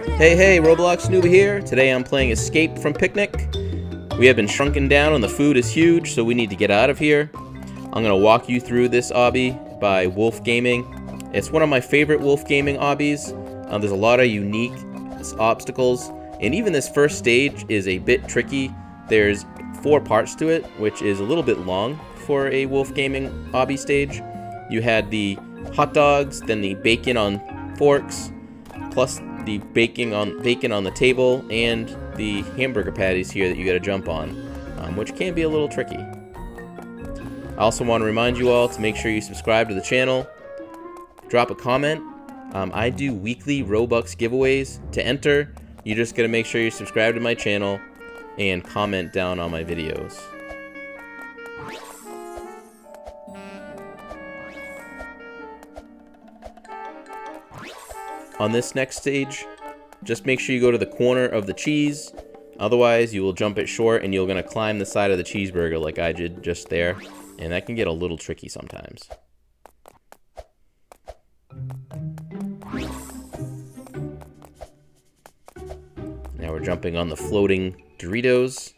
Hey, Roblox Noob here. Today I'm playing Escape from Picnic. We have been shrunken down and the food is huge, so we need to get out of here. I'm going to walk you through this obby by Wolfgaming. It's one of my favorite Wolfgaming obbies. There's a lot of unique obstacles, and even this first stage is a bit tricky. There's 4 parts to it, which is a little bit long for a Wolfgaming obby stage. You had the hot dogs, then the bacon on forks, plus the bacon on the table, and the hamburger patties here that you gotta jump on, which can be a little tricky. I also want to remind you all to make sure you subscribe to the channel, drop a comment. I do weekly Robux giveaways. To enter, you just gotta make sure you subscribe to my channel and comment down on my videos. On this next stage, just make sure you go to the corner of the cheese. Otherwise, you will jump it short and you're going to climb the side of the cheeseburger like I did just there. And that can get a little tricky sometimes. Now we're jumping on the floating Doritos.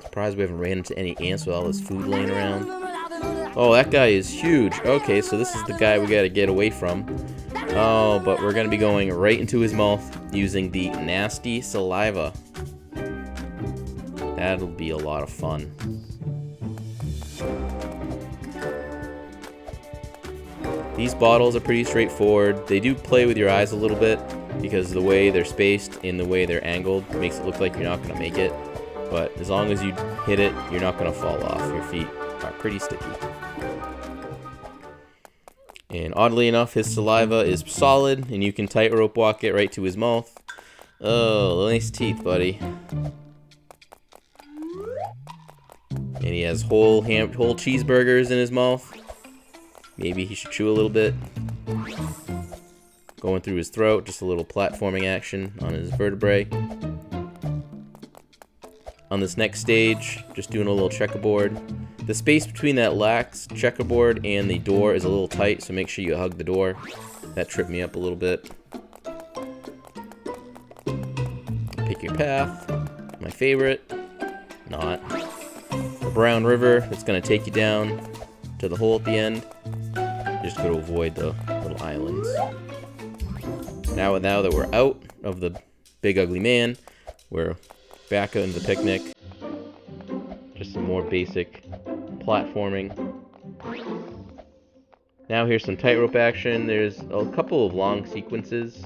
Surprised we haven't ran into any ants with all this food laying around. Oh, that guy is huge. Okay, so this is the guy we gotta get away from. Oh, but we're gonna be going right into his mouth using the nasty saliva. That'll be a lot of fun. These bottles are pretty straightforward. They do play with your eyes a little bit because the way they're spaced and the way they're angled makes it look like you're not gonna make it. But as long as you hit it, you're not gonna fall off. Your feet are pretty sticky. And oddly enough, his saliva is solid, and you can tightrope walk it right to his mouth. Oh, nice teeth, buddy. And he has whole cheeseburgers in his mouth. Maybe he should chew a little bit. Going through his throat, just a little platforming action on his vertebrae. On this next stage, just doing a little checkerboard. The space between that lax checkerboard and the door is a little tight, so make sure you hug the door. That tripped me up a little bit. Pick your path. My favorite. Not. The brown river that's going to take you down to the hole at the end. Just got to avoid the little islands. Now that we're out of the big ugly man, we're back into the picnic. Just some more basic platforming. Now here's some tightrope action. There's a couple of long sequences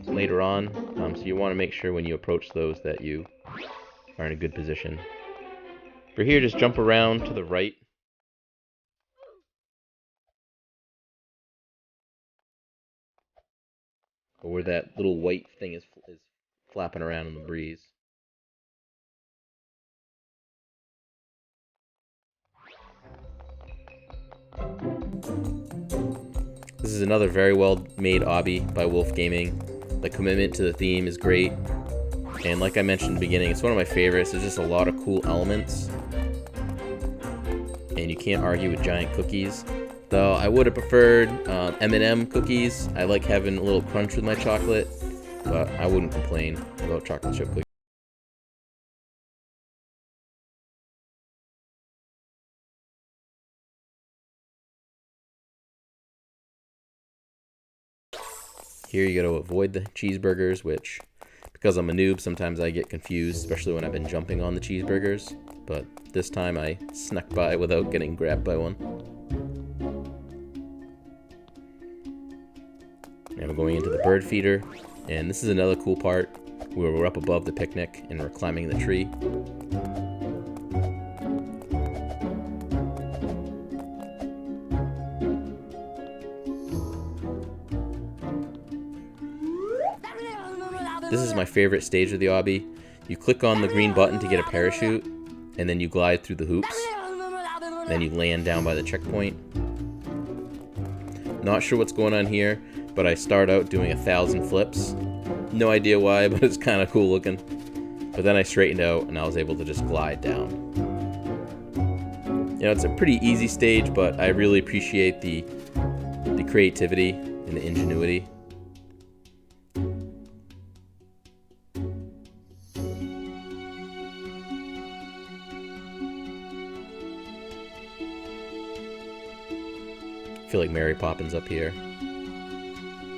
later on, so you want to make sure when you approach those that you are in a good position. For here, just jump around to the right. Or where that little white thing is flapping around in the breeze. This is another very well made obby by Wolfgaming. The commitment to the theme is great. And like I mentioned in the beginning, it's one of my favorites. There's just a lot of cool elements. And you can't argue with giant cookies. Though I would have preferred M&M cookies. I like having a little crunch with my chocolate. But I wouldn't complain about chocolate chip cookies. Here you got to avoid the cheeseburgers, which, because I'm a noob, sometimes I get confused, especially when I've been jumping on the cheeseburgers. But this time I snuck by without getting grabbed by one. Now we're going into the bird feeder, and this is another cool part where we're up above the picnic and we're climbing the tree. This is my favorite stage of the obby. You click on the green button to get a parachute, and then you glide through the hoops. Then you land down by the checkpoint. Not sure what's going on here, but I start out doing 1,000 flips. No idea why, but it's kind of cool looking. But then I straightened out, and I was able to just glide down. You know, it's a pretty easy stage, but I really appreciate the creativity and the ingenuity. I feel like Mary Poppins up here.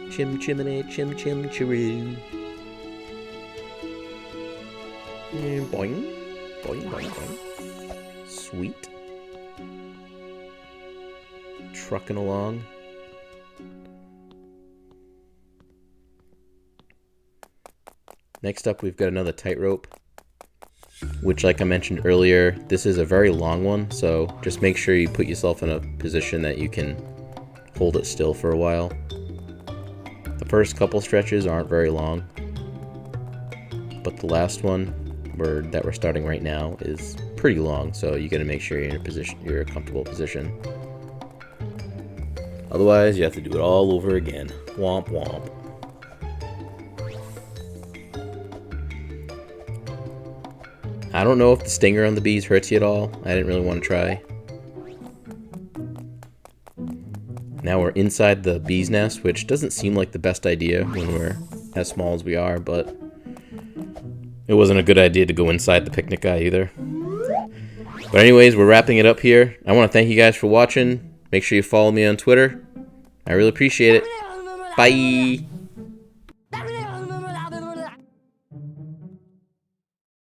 Chim chimney, chim chim chiroo. Boing, boing, boing, boing. Sweet. Trucking along. Next up, we've got another tightrope, which, like I mentioned earlier, this is a very long one, so just make sure you put yourself in a position that you can hold it still for a while. The first couple stretches aren't very long, but the last one that we're starting right now is pretty long, so you got to make sure you're in a comfortable position. Otherwise, you have to do it all over again. Womp womp. I don't know if the stinger on the bees hurts you at all. I didn't really want to try. Now we're inside the bee's nest, which doesn't seem like the best idea when we're as small as we are, but it wasn't a good idea to go inside the picnic guy either. But anyways, we're wrapping it up here. I want to thank you guys for watching. Make sure you follow me on Twitter. I really appreciate it. Bye!